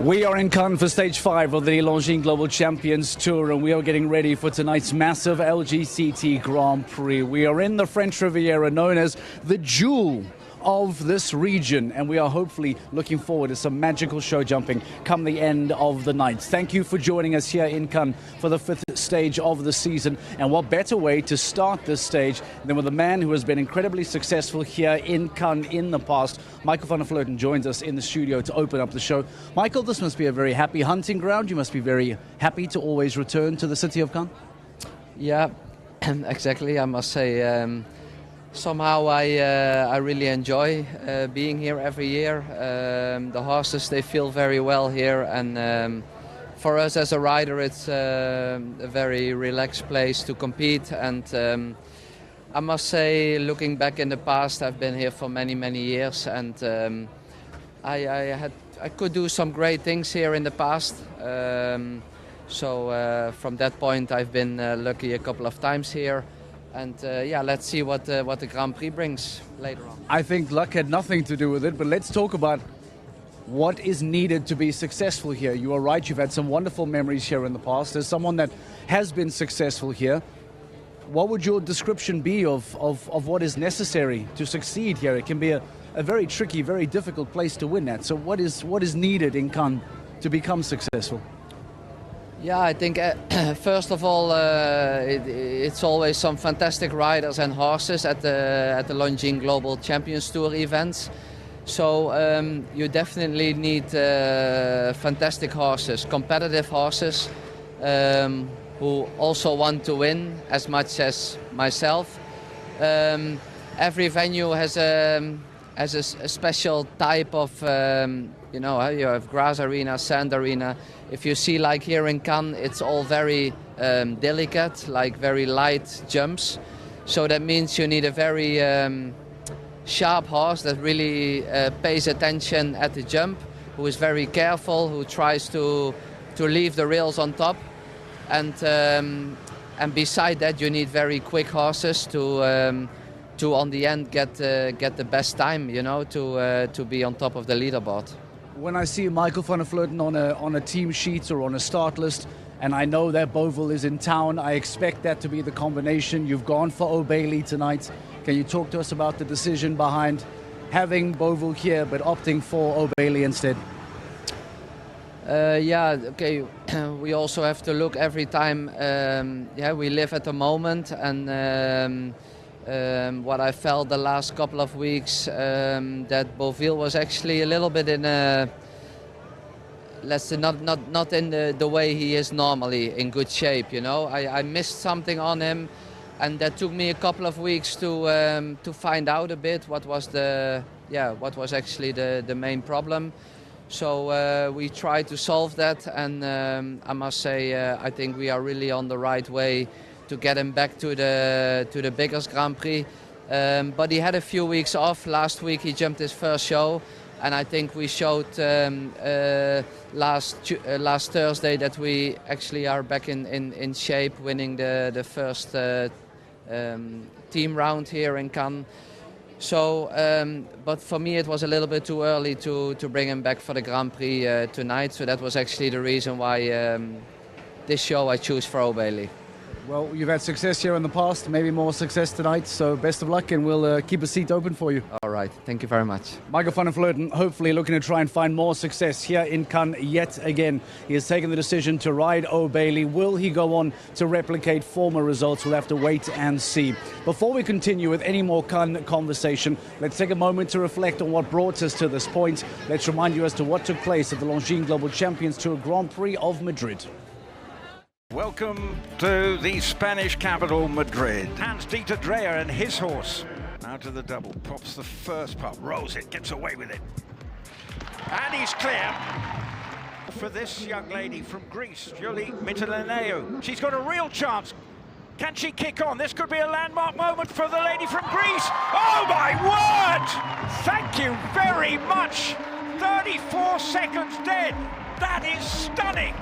We are in Cannes for stage 5 of the Longines Global Champions Tour, and we are getting ready for tonight's massive LGCT Grand Prix. We are in the French Riviera, known as the jewel of this region, and we are hopefully looking forward to some magical show jumping come the end of the night. Thank you for joining us here in Cannes for the 5th stage of the season, and what better way to start this stage than with a man who has been incredibly successful here in Cannes in the past. Michael van der Vleuten joins us in the studio to open up the show. Michael, this must be a very happy hunting ground. You must be very happy to always return to the city of Cannes. Yeah, exactly. I must say, somehow I really enjoy being here every year. The horses, they feel very well here, and for us as a rider, it's a very relaxed place to compete. And I must say, looking back in the past, I've been here for many years, and I could do some great things here in the past. So from that point, I've been lucky a couple of times here. And yeah, let's see what the Grand Prix brings later on. I think luck had nothing to do with it, but let's talk about what is needed to be successful here. You are right, you've had some wonderful memories here in the past. As someone that has been successful here, what would your description be of what is necessary to succeed here? It can be a very tricky, very difficult place to win at. So what is needed in Cannes to become successful? Yeah, I think first of all, it's always some fantastic riders and horses at the Longines Global Champions Tour events. So you definitely need fantastic horses, competitive horses, who also want to win as much as myself. Every venue has a special type of, you have grass arena, sand arena. If you see, like here in Cannes, it's all very delicate, like very light jumps. So that means you need a very sharp horse that really pays attention at the jump, who is very careful, who tries to leave the rails on top. And beside that, you need very quick horses to on the end get the best time, to be on top of the leaderboard. When I see Michael van der Vleuten on a team sheet or on a start list, and I know that Beauville is in town, I expect that to be the combination. You've gone for O'Bailey tonight. Can you talk to us about the decision behind having Beauville here but opting for O'Bailey instead? Yeah, okay. We also have to look every time. We live at the moment, and what I felt the last couple of weeks, that Beauville was actually a little bit in a, let's say, not in the way he is normally, in good shape. I missed something on him, and that took me a couple of weeks to find out a bit what was actually the main problem. So we tried to solve that, and I must say, I think we are really on the right way to get him back to the biggest Grand Prix. But he had a few weeks off. Last week he jumped his first show, and I think we showed last Thursday that we actually are back in shape, winning the first team round here in Cannes. So, but for me it was a little bit too early to bring him back for the Grand Prix tonight. So that was actually the reason why this show I choose for O'Bailey. Well, you've had success here in the past, maybe more success tonight, so best of luck, and we'll keep a seat open for you. All right, thank you very much. Michael van der Vleuten, hopefully looking to try and find more success here in Cannes yet again. He has taken the decision to ride O'Bailey. Will he go on to replicate former results? We'll have to wait and see. Before we continue with any more Cannes conversation, let's take a moment to reflect on what brought us to this point. Let's remind you as to what took place at the Longines Global Champions Tour Grand Prix of Madrid. Welcome to the Spanish capital, Madrid. Hans-Dieter Dreyer and his horse. Now to the double, pops the first pup, rolls it, gets away with it. And he's clear for this young lady from Greece, Julie Miteleneou. She's got a real chance. Can she kick on? This could be a landmark moment for the lady from Greece. Oh my word! Thank you very much. 34 seconds dead. That is stunning.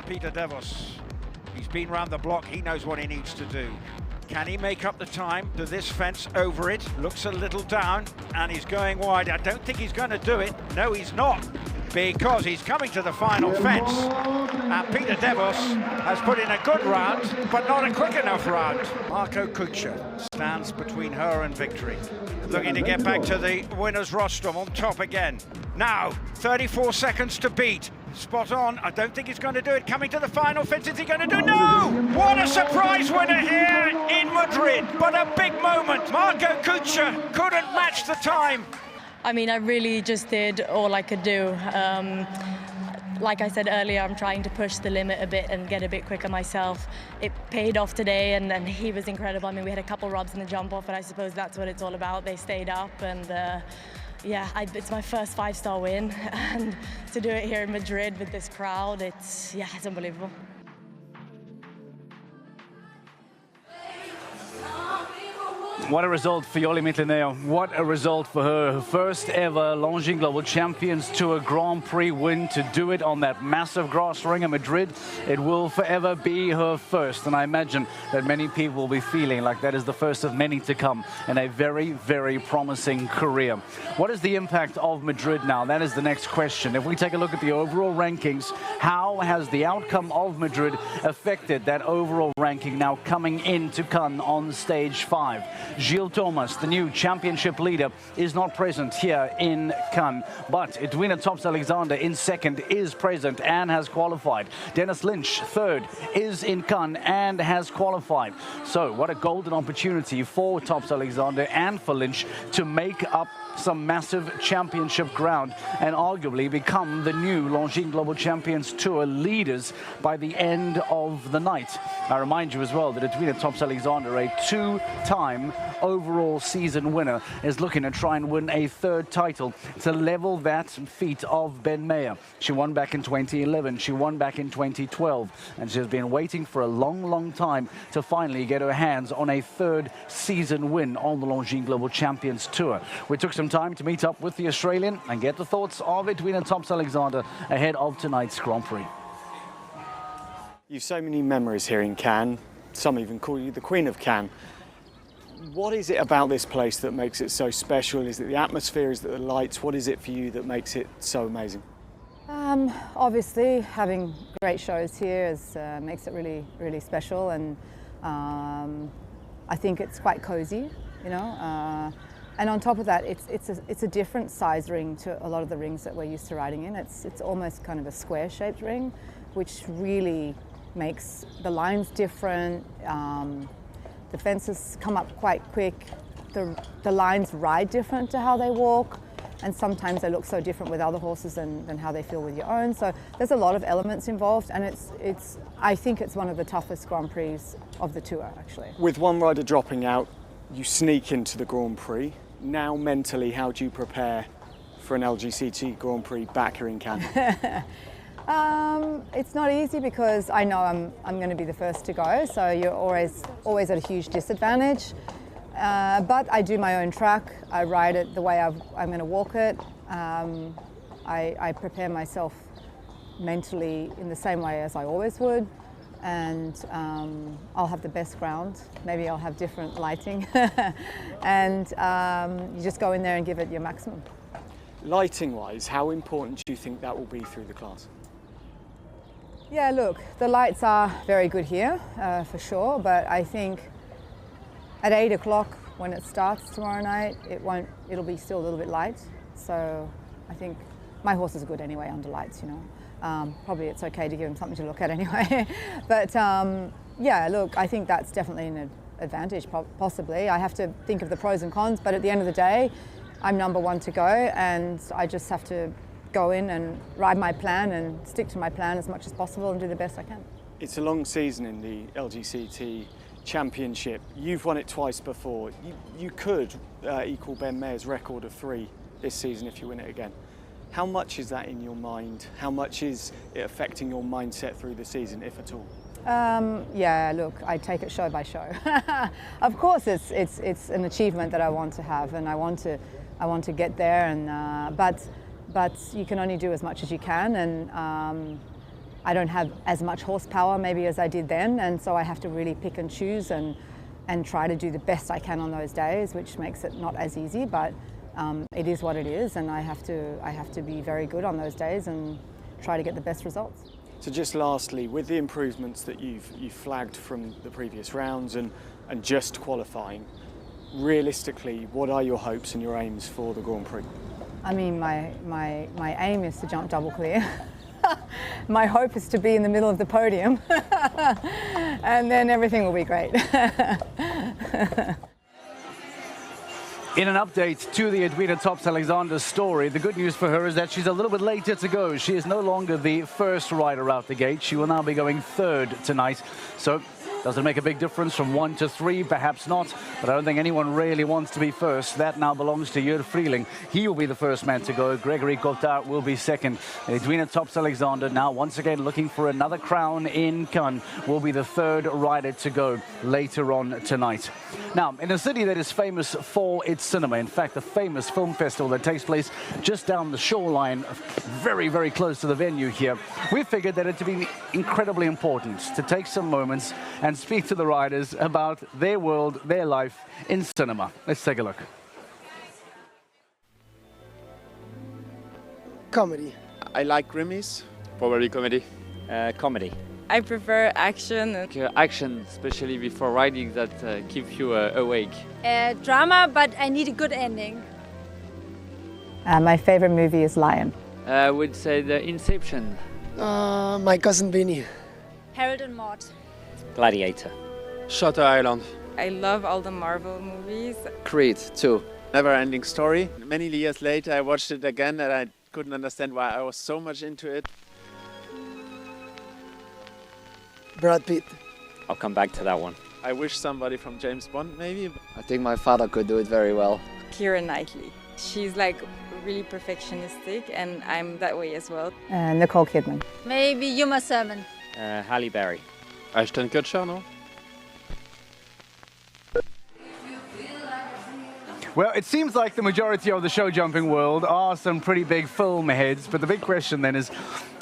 Peter Devos. He's been round the block, he knows what he needs to do. Can he make up the time to this fence over it? Looks a little down, and he's going wide. I don't think he's going to do it. No, he's not. because he's coming to the final fence. And Peter Devos has put in a good round, but not a quick enough round. Marco Kutscher stands between her and victory. Looking to get back to the winner's rostrum on top again. Now, 34 seconds to beat. Spot on. I don't think he's going to do it. Coming to the final fence. Is he going to do? No! What a surprise winner here in Madrid. But a big moment. Marco Kutscher couldn't match the time. I mean, I really just did all I could do. Like I said earlier, I'm trying to push the limit a bit and get a bit quicker myself. It paid off today, and he was incredible. I mean, we had a couple rubs in the jump off, and I suppose that's what it's all about. They stayed up, and yeah, it's my first 5-star win, and to do it here in Madrid with this crowd, it's unbelievable. What a result for Joli Mitlineo. What a result for her. Her first ever Longines Global Champions Tour Grand Prix win, to do it on that massive grass ring in Madrid. It will forever be her first, and I imagine that many people will be feeling like that is the first of many to come in a very, very promising career. What is the impact of Madrid now? That is the next question. If we take a look at the overall rankings, how has the outcome of Madrid affected that overall ranking now coming into Cannes on stage 5? Gilles Thomas, the new championship leader, is not present here in Cannes, but Edwina Thops-Alexander in second is present and has qualified. Dennis Lynch, third, is in Cannes and has qualified. So what a golden opportunity for Thops-Alexander and for Lynch to make up some massive championship ground and arguably become the new Longines Global Champions Tour leaders by the end of the night. I remind you as well that Edwina Thops-Alexander, a 2-time overall season winner, is looking to try and win a 3rd title to level that feat of Ben Mayer. She won back in 2011, she won back in 2012, and she has been waiting for a long, long time to finally get her hands on a 3rd season win on the Longines Global Champions Tour. We took some time to meet up with the Australian and get the thoughts of Edwina Thops-Alexander ahead of tonight's Grand Prix. You've so many memories here in Cannes. Some even call you the Queen of Cannes. What is it about this place that makes it so special? Is it the atmosphere? Is it the lights? What is it for you that makes it so amazing? Obviously, having great shows here makes it really, really special, and I think it's quite cozy, you know. And on top of that, it's a different size ring to a lot of the rings that we're used to riding in. It's almost kind of a square-shaped ring, which really makes the lines different. The fences come up quite quick. The lines ride different to how they walk, and sometimes they look so different with other horses than how they feel with your own. So there's a lot of elements involved, and I think it's one of the toughest Grand Prix of the tour, actually. With one rider dropping out, you sneak into the Grand Prix. Now mentally, how do you prepare for an LGCT Grand Prix back here in Cannes? It's not easy because I know I'm going to be the first to go, so you're always at a huge disadvantage. But I do my own track. I ride it the way I'm going to walk it. I prepare myself mentally in the same way as I always would, and I'll have the best ground. Maybe I'll have different lighting, and you just go in there and give it your maximum. Lighting-wise, how important do you think that will be through the class? Yeah, look, the lights are very good here, for sure, but I think at 8 o'clock when it starts tomorrow night, it'll be still a little bit light. So I think my horse is good anyway under lights, you know. Probably it's okay to give him something to look at anyway. But yeah, look, I think that's definitely an advantage, possibly. I have to think of the pros and cons, but at the end of the day, I'm number 1 to go, and I just have to go in and ride my plan and stick to my plan as much as possible and do the best I can. It's a long season in the LGCT Championship. You've won it twice before. You could equal Ben Mayer's record of 3 this season if you win it again. How much is that in your mind? How much is it affecting your mindset through the season, if at all? Yeah, look, I take it show by show. Of course, it's an achievement that I want to have, and I want to get there. And but you can only do as much as you can, and I don't have as much horsepower maybe as I did then, and so I have to really pick and choose and try to do the best I can on those days, which makes it not as easy. But it is what it is, and I have to be very good on those days and try to get the best results. So just lastly, with the improvements that you've flagged from the previous rounds and just qualifying, realistically, what are your hopes and your aims for the Grand Prix? I mean, my aim is to jump double clear. My hope is to be in the middle of the podium, and then everything will be great. In an update to the Edwina Tops-Alexander story, the good news for her is that she's a little bit later to go. She is no longer the first rider out the gate. She will now be going third tonight. So does it make a big difference from 1 to 3? Perhaps not, but I don't think anyone really wants to be first. That now belongs to Jörg Frieling. He will be the first man to go. Gregory Cotard will be second. Edwina Tops-Alexander now once again looking for another crown in Cannes, will be the third rider to go later on tonight. Now, in a city that is famous for its cinema, in fact, a famous film festival that takes place just down the shoreline, very, very close to the venue here, we figured that it would be incredibly important to take some moments and speak to the riders about their world, their life in cinema. Let's take a look. Comedy. I like Grimmies. Probably comedy. Comedy. I prefer action. Action, especially before riding, that keeps you awake. Drama, but I need a good ending. My favorite movie is Lion. I would say the Inception. My cousin Vinny. Harold and Maude. Gladiator. Shutter Island. I love all the Marvel movies. Creed 2. Never-ending story. Many years later I watched it again and I couldn't understand why I was so much into it. Brad Pitt. I'll come back to that one. I wish somebody from James Bond maybe. I think my father could do it very well. Keira Knightley. She's like really perfectionistic, and I'm that way as well. Nicole Kidman. Maybe Uma Thurman. Halle Berry. Ashton Kutcher, no? Well, it seems like the majority of the show jumping world are some pretty big film heads, but the big question then is,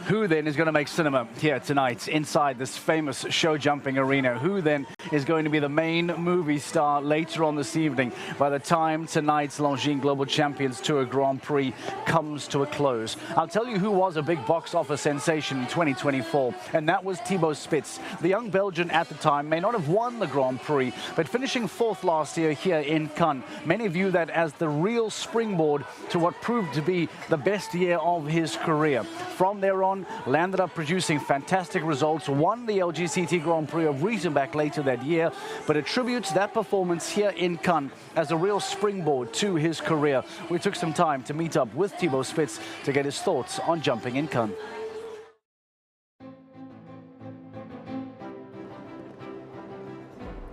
who then is going to make cinema here tonight inside this famous show jumping arena? Who then is going to be the main movie star later on this evening by the time tonight's Longines Global Champions Tour Grand Prix comes to a close? I'll tell you who was a big box office sensation in 2024, and that was Thibaut Spitz. The young Belgian at the time may not have won the Grand Prix, but finishing fourth last year here in Cannes, many view that as the real springboard to what proved to be the best year of his career. From there on, landed up producing fantastic results, won the LGCT Grand Prix of Riesenbach later that year, but attributes that performance here in Cannes as a real springboard to his career. We took some time to meet up with Thibaut Spitz to get his thoughts on jumping in Cannes.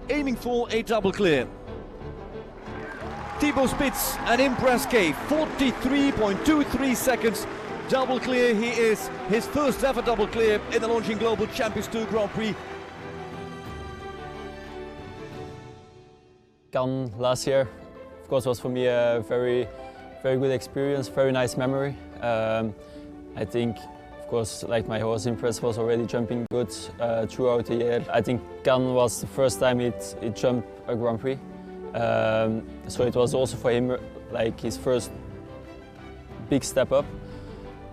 Aiming for a double clear. Thibaut Spitz, an impress K, 43.23 seconds. Double clear, he is his first ever double clear in the Longines Global Champions Tour Grand Prix. Cannes last year, of course, was for me a very good experience, very nice memory. I think, of course, like my horse Impress was already jumping good throughout the year. I think Cannes was the first time it jumped a Grand Prix. So it was also for him like his first big step up.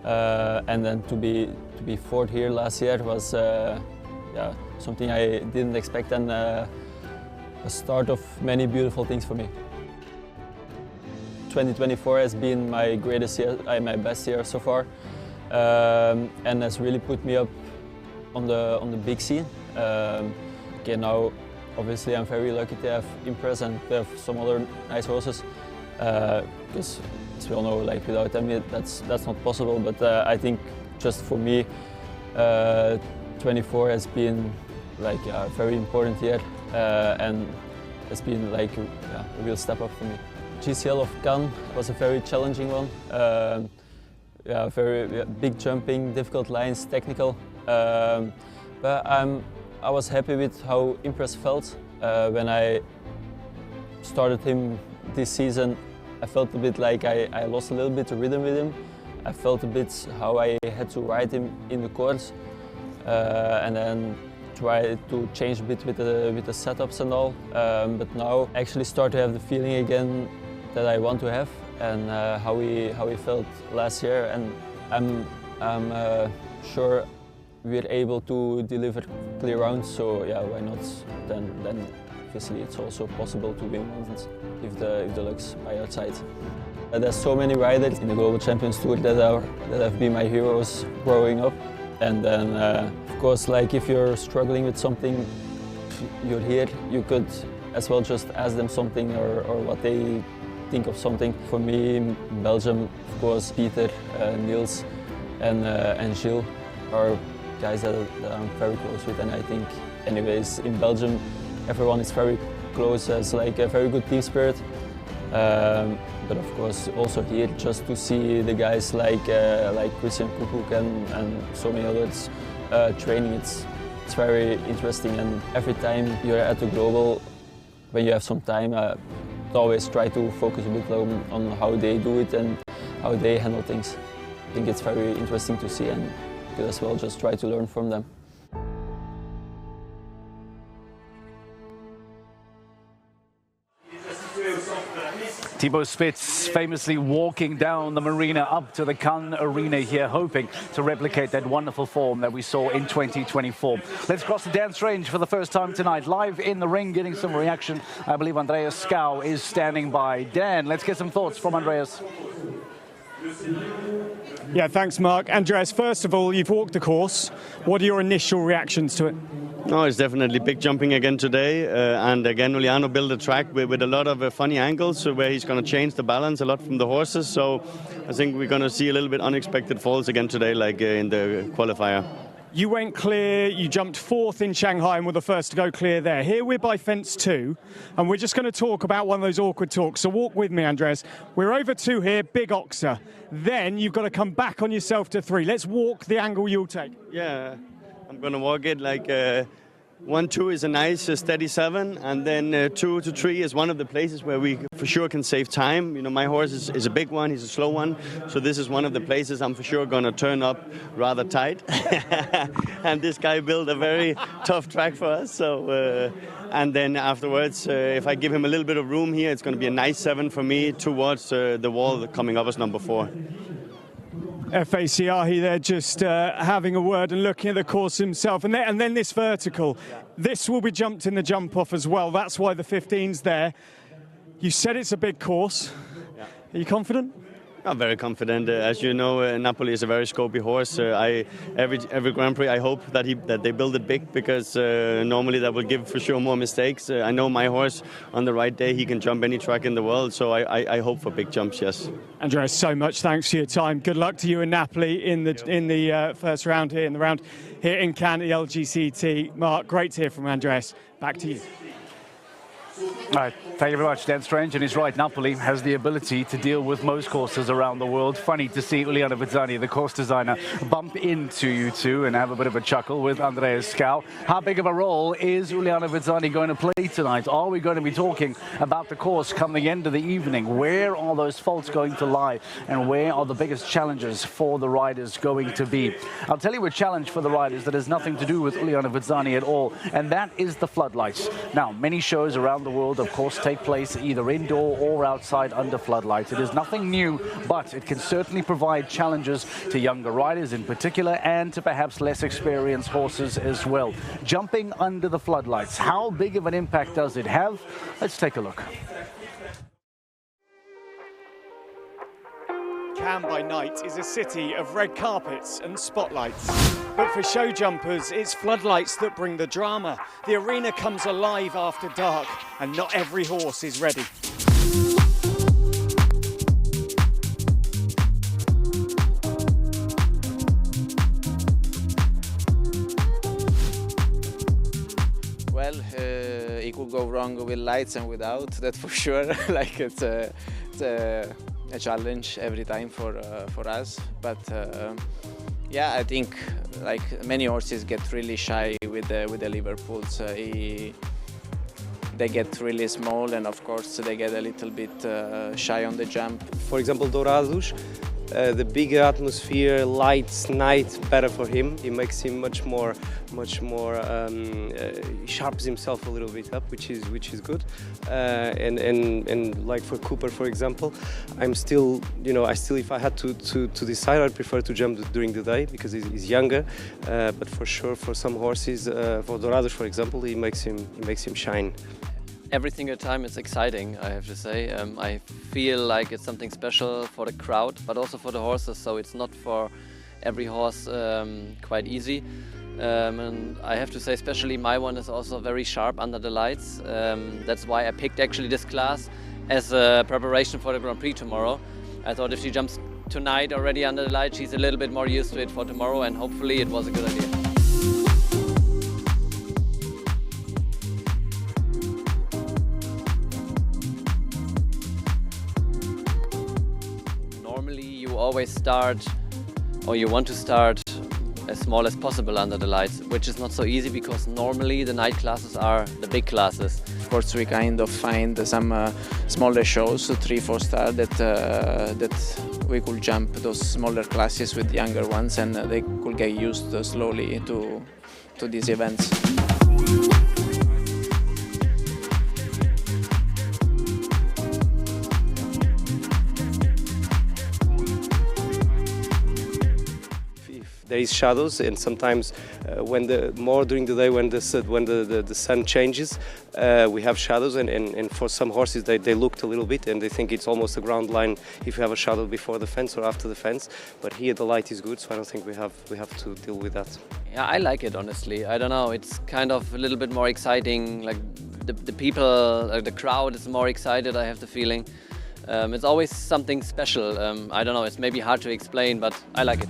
And then to be fourth here last year was yeah, something I didn't expect, and a start of many beautiful things for me. 2024 has been my greatest year, my best year so far, and has really put me up on the big scene. Okay, now obviously I'm very lucky to have Impress and to have some other nice horses, because as we all know, like without them that's not possible. But I think just for me, 24 has been like a very important year, and it's been like a real step up for me. GCL of Cannes was a very challenging one. Yeah, very big jumping, difficult lines, technical. But I was happy with how Impress felt when I started him this season. I felt a bit like I lost a little bit of rhythm with him. I felt a bit how I had to ride him in the course, and then try to change a bit with the setups and all. But now I actually start to have the feeling again that I want to have, and how he felt last year, and I'm sure we're able to deliver clear rounds. So yeah, why not? Then obviously it's also possible to win ones if the luck's by our side. There's so many riders in the Global Champions Tour that have been my heroes growing up, and then of course, like if you're struggling with something, you're here, you could as well just ask them something or what they think of something. For me, in Belgium, of course, Peter, Niels and Gilles are guys that I'm very close with, and I think anyways in Belgium everyone is very close, as like a very good team spirit. But of course also here, just to see the guys like Christian Koekoek and so many others training, it's very interesting. And every time you're at the Global, when you have some time, always try to focus a bit on how they do it and how they handle things. I think it's very interesting to see, and you could as well just try to learn from them. Thibaut Spitz famously walking down the marina up to the Cannes Arena here, hoping to replicate that wonderful form that we saw in 2024. Let's cross the dance range for the first time tonight. Live in the ring, getting some reaction. I believe Andreas Skau is standing by. Dan, let's get some thoughts from Andreas. Yeah, thanks, Mark. Andreas, first of all, you've walked the course. What are your initial reactions to it? No, it's definitely big jumping again today. And again, Juliano built a track with a lot of funny angles where he's going to change the balance a lot from the horses. So I think we're going to see a little bit unexpected falls again today, like in the qualifier. You went clear, you jumped fourth in Shanghai and were the first to go clear there. Here we're by fence 2, and we're just going to talk about one of those awkward talks. So walk with me, Andreas. We're over 2 here, big oxer. Then you've got to come back on yourself to 3. Let's walk the angle you'll take. Yeah, I'm going to walk it like 1-2 is a nice steady 7, and then 2-3 is one of the places where we for sure can save time. You know, my horse is a big one, he's a slow one, so this is one of the places I'm for sure going to turn up rather tight. And this guy built a very tough track for us. So, and then afterwards, if I give him a little bit of room here, it's going to be a nice 7 for me towards the wall coming up as number 4. FACR there just having a word and looking at the course himself. And then this vertical. Yeah. This will be jumped in the jump off as well. That's why the 15's there. You said it's a big course. Yeah. Are you confident? I'm very confident. As you know, Napoli is a very scopy horse. Every Grand Prix, I hope that they build it big, because normally that will give for sure more mistakes. I know my horse, on the right day, he can jump any track in the world, so I hope for big jumps, yes. Andreas, so much thanks for your time. Good luck to you in Napoli in the first round here, in the round here in Cannes at the LGCT. Mark, great to hear from Andreas. Back to you. All right, thank you very much, Dan Strange. And he's right, Napoli has the ability to deal with most courses around the world. Funny to see Juliano Vizzani, the course designer, bump into you two and have a bit of a chuckle with Andreas Skau. How big of a role is Juliano Vizzani going to play tonight? Are we going to be talking about the course come the end of the evening? Where are those faults going to lie? And where are the biggest challenges for the riders going to be? I'll tell you a challenge for the riders that has nothing to do with Juliano Vizzani at all, and that is the floodlights. Now, many shows around the world, of course, take place either indoor or outside under floodlights. It is nothing new, but it can certainly provide challenges to younger riders in particular, and to perhaps less experienced horses as well. Jumping under the floodlights, how big of an impact does it have? Let's take a look. Cannes by night is a city of red carpets and spotlights. But for show jumpers, it's floodlights that bring the drama. The arena comes alive after dark, and not every horse is ready. Well, it could go wrong with lights and without, that's for sure. Like it's a challenge every time for us, but yeah, I think like many horses get really shy with the Liverpools. They get really small, and of course they get a little bit shy on the jump. For example, Dourados, The bigger atmosphere, lights, night, better for him. It makes him much more sharpens himself a little bit up, which is good. And like for Cooper, for example, I'm still, if I had to decide, I'd prefer to jump during the day because he's younger. But for sure, for some horses, for Dourados, for example, it makes him shine. Every single time it's exciting, I have to say. I feel like it's something special for the crowd, but also for the horses, so it's not for every horse quite easy. And I have to say, especially my one is also very sharp under the lights. That's why I picked actually this class as a preparation for the Grand Prix tomorrow. I thought if she jumps tonight already under the lights, she's a little bit more used to it for tomorrow, and hopefully it was a good idea. Always start, or you want to start as small as possible under the lights, which is not so easy because normally the night classes are the big classes. Of course, we kind of find some smaller shows, 3-4 star, that we could jump those smaller classes with younger ones, and they could get used slowly to these events. There is shadows, and sometimes more during the day when the sun changes, we have shadows, and for some horses they looked a little bit and they think it's almost a ground line if you have a shadow before the fence or after the fence. But here the light is good, so I don't think we have to deal with that. Yeah, I like it honestly. I don't know, it's kind of a little bit more exciting. Like the people, the crowd is more excited. I have the feeling. It's always something special. I don't know, it's maybe hard to explain, but I like it.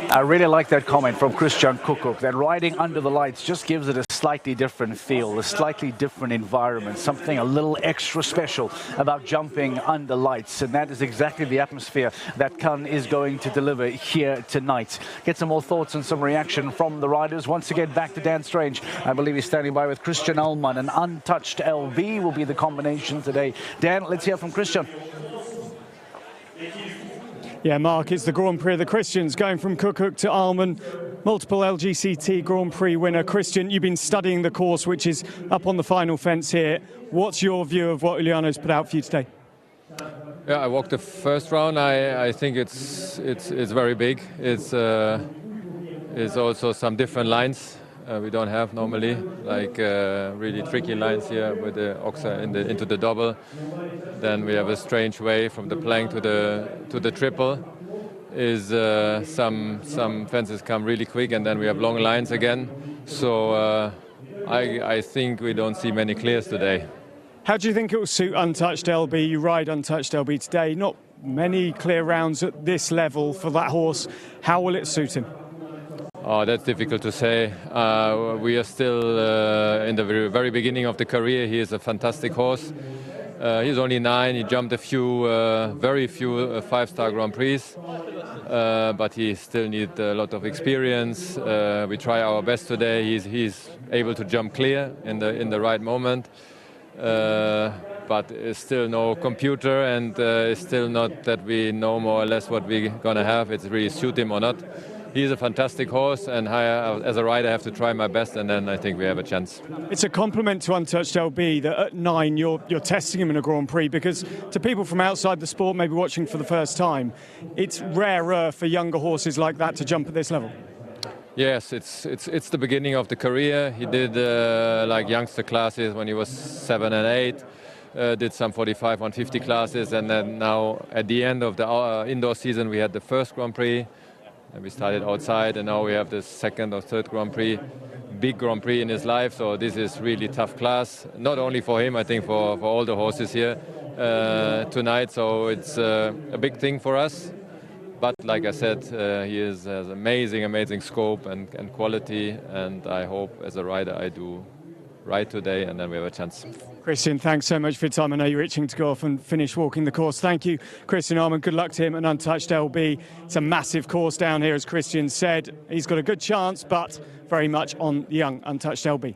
I really like that comment from Christian Kukuk, that riding under the lights just gives it a slightly different feel, a slightly different environment, something a little extra special about jumping under lights. And that is exactly the atmosphere that Cannes is going to deliver here tonight. Get some more thoughts and some reaction from the riders. Once again, back to Dan Strange. I believe he's standing by with Christian Ullmann. An untouched LB will be the combination today. Dan, let's hear from Christian. Yeah, Mark, it's the Grand Prix of the Christians, going from Kukuk to Ullmann, multiple LGCT Grand Prix winner. Christian, you've been studying the course, which is up on the final fence here. What's your view of what Uliano's put out for you today? Yeah, I walked the first round. I think it's very big. It's also some different lines we don't have normally, like really tricky lines here with the oxa into the double. Then we have a strange way from the plank to the triple. Some fences come really quick, and then we have long lines again. So I think we don't see many clears today. How do you think it will suit Untouched LB? You ride Untouched LB today. Not many clear rounds at this level for that horse. How will it suit him? Oh, that's difficult to say. We are still in the very beginning of the career. He is a fantastic horse. He's only 9. He jumped very few 5-star Grand Prix, but he still needs a lot of experience. We try our best today. He's able to jump clear in the right moment, but it's still no computer, and it's still not that we know more or less what we're gonna have. It's really suit him or not. He's a fantastic horse, and as a rider I have to try my best, and then I think we have a chance. It's a compliment to Untouched LB that at 9 you're testing him in a Grand Prix, because to people from outside the sport, maybe watching for the first time, it's rarer for younger horses like that to jump at this level. Yes, it's the beginning of the career. He did like youngster classes when he was 7 and 8. Did some 45, 150 classes, and then now at the end of the indoor season we had the first Grand Prix. And we started outside, and now we have the second or third Grand Prix, big Grand Prix in his life. So this is really tough class, not only for him, I think for all the horses here tonight. So it's a big thing for us. But like I said, he has amazing scope and quality, and I hope as a rider I do right today, and then we have a chance. Christian, thanks so much for your time. I know you're itching to go off and finish walking the course. Thank you, Christian Ullmann. Good luck to him and Untouched LB. It's a massive course down here, as Christian said. He's got a good chance, but very much on the young Untouched LB.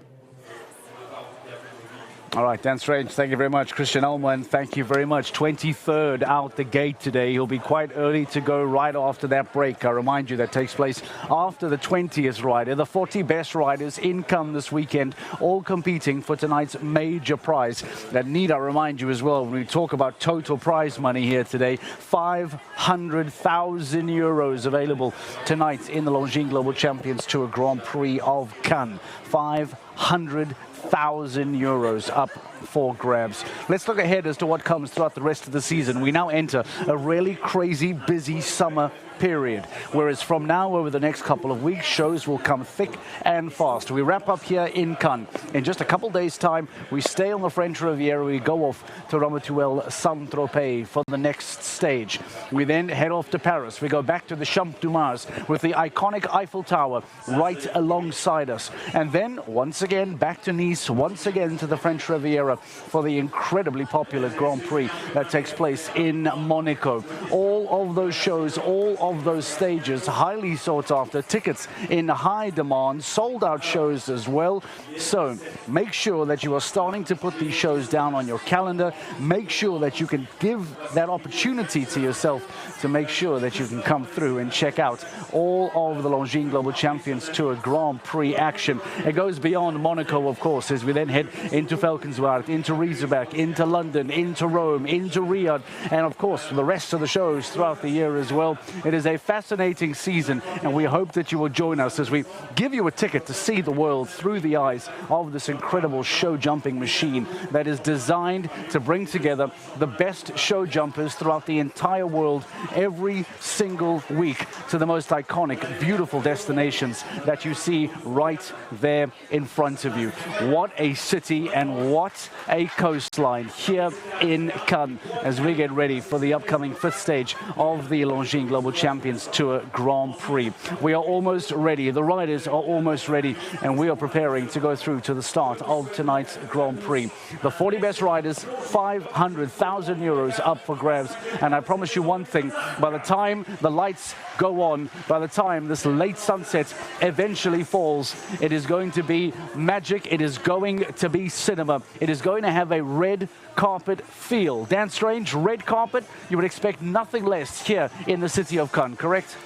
All right, Dan Strange, thank you very much. Christian Ullmann, thank you very much. 23rd out the gate today. He'll be quite early to go right after that break. I remind you that takes place after the 20th rider. The 40 best riders in Cannes this weekend, all competing for tonight's major prize. That need I remind you as well, when we talk about total prize money here today, 500,000 euros available tonight in the Longines Global Champions Tour Grand Prix of Cannes. 500,000 euros up for grabs. Let's look ahead as to what comes throughout the rest of the season. We now enter a really crazy, busy summer period, whereas from now over the next couple of weeks, shows will come thick and fast. We wrap up here in Cannes. In just a couple days' time, we stay on the French Riviera. We go off to Ramatuelle Saint-Tropez for the next stage. We then head off to Paris. We go back to the Champ de Mars with the iconic Eiffel Tower right alongside us. And then, once again, back to Nice, once again to the French Riviera for the incredibly popular Grand Prix that takes place in Monaco. All of those shows, all of those stages, highly sought after, tickets in high demand, sold out shows as well. So make sure that you are starting to put these shows down on your calendar. Make sure that you can give that opportunity to yourself to make sure that you can come through and check out all of the Longines Global Champions Tour Grand Prix action. It goes beyond Monaco, of course, as we then head into Valkenswaard, into Riesebeck, into London, into Rome, into Riyadh, and of course the rest of the shows throughout the year as well. It is a fascinating season, and we hope that you will join us as we give you a ticket to see the world through the eyes of this incredible show jumping machine that is designed to bring together the best show jumpers throughout the entire world every single week to the most iconic, beautiful destinations that you see right there in front of you. What a city and what a coastline here in Cannes as we get ready for the upcoming 5th stage of the Longines Global Champions Tour Grand Prix. We are almost ready. The riders are almost ready, and we are preparing to go through to the start of tonight's Grand Prix. The 40 best riders, 500,000 euros up for grabs. And I promise you one thing, by the time the lights go on, by the time this late sunset eventually falls, it is going to be magic. It is going to be cinema. It is going to have a red carpet feel. Dan Strange, red carpet, you would expect nothing less here in the city of Cannes, correct?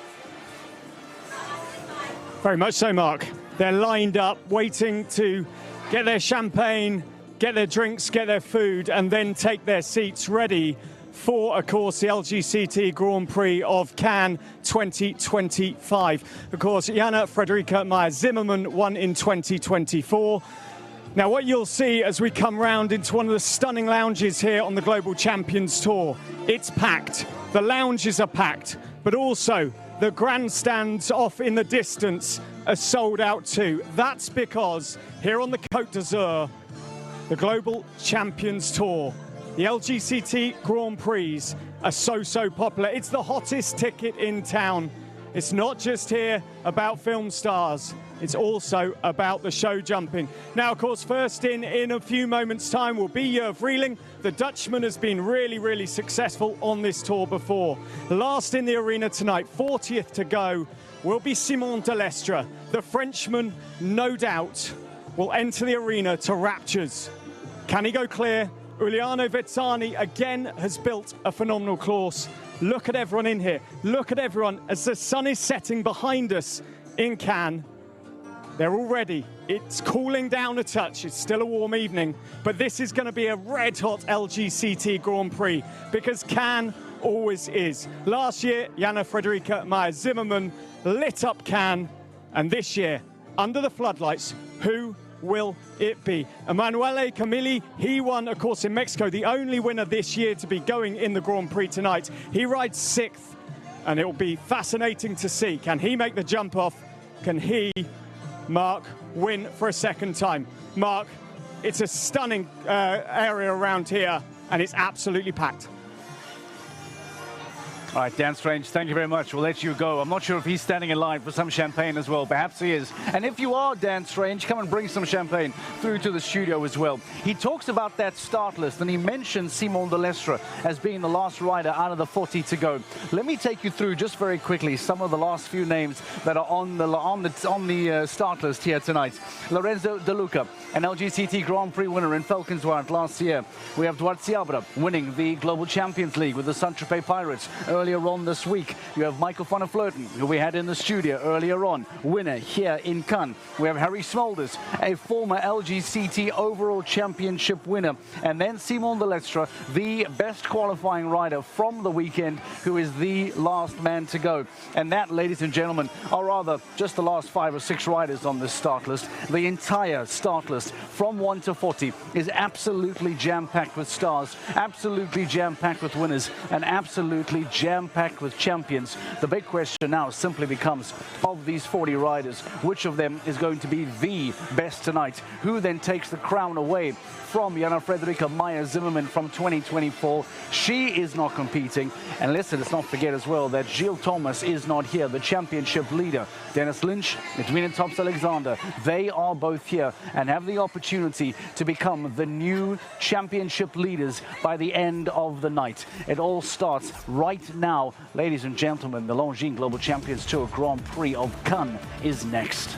Very much so, Mark. They're lined up, waiting to get their champagne, get their drinks, get their food, and then take their seats ready for, of course, the LGCT Grand Prix of Cannes 2025. Of course, Jana Frederica Meyer-Zimmermann won in 2024. Now, what you'll see as we come round into one of the stunning lounges here on the Global Champions Tour, it's packed. The lounges are packed, but also the grandstands off in the distance are sold out too. That's because here on the Côte d'Azur, the Global Champions Tour, the LGCT Grand Prix are so popular. It's the hottest ticket in town. It's not just here about film stars. It's also about the show jumping. Now, of course, first in a few moments' time will be Jurv Rieling. The Dutchman has been really successful on this tour before. Last in the arena tonight, 40th to go, will be Simon Delestre. The Frenchman, no doubt, will enter the arena to raptures. Can he go clear? Uliano Vezzani again has built a phenomenal course. Look at everyone in here. Look at everyone as the sun is setting behind us in Cannes. They're all ready. It's cooling down a touch. It's still a warm evening, but this is going to be a red-hot LGCT Grand Prix because Cannes always is. Last year, Jana Frederica Meyer-Zimmermann lit up Cannes, and this year, under the floodlights, who will it be? Emanuele Camilli, he won, of course, in Mexico, the only winner this year to be going in the Grand Prix tonight. He rides 6th, and it will be fascinating to see. Can he make the jump off? Can he, Mark, win for a second time? Mark, it's a stunning area around here, and it's absolutely packed. All right, Dan Strange, thank you very much. We'll let you go. I'm not sure if he's standing in line for some champagne as well. Perhaps he is. And if you are Dan Strange, come and bring some champagne through to the studio as well. He talks about that start list, and he mentioned Simon de Lestre as being the last rider out of the 40 to go. Let me take you through just very quickly some of the last few names that are on the start list here tonight. Lorenzo De Luca, an LGCT Grand Prix winner in Falconsward last year. We have Duarte Seabra winning the Global Champions League with the Saint-Tropez Pirates earlier on this week. You have Michael van der Vleuten, who we had in the studio earlier on, winner here in Cannes. We have Harry Smulders, a former LGCT overall championship winner. And then Simon de Lestre, the best qualifying rider from the weekend, who is the last man to go. And that, ladies and gentlemen, are rather just the last 5 or 6 riders on this start list. The entire start list from 1 to 40 is absolutely jam-packed with stars, absolutely jam-packed with winners, and absolutely jam-packed with champions. The big question now simply becomes, of these 40 riders, which of them is going to be the best tonight? Who then takes the crown away from Jana Frederica Meyer-Zimmermann from 2024? She is not competing. And let's not forget as well that Gilles Thomas is not here, the championship leader. Dennis Lynch, Edwin Tops Alexander, they are both here and have the opportunity to become the new championship leaders by the end of the night. It all starts right now. Ladies and gentlemen, the Longines Global Champions Tour Grand Prix of Cannes is next.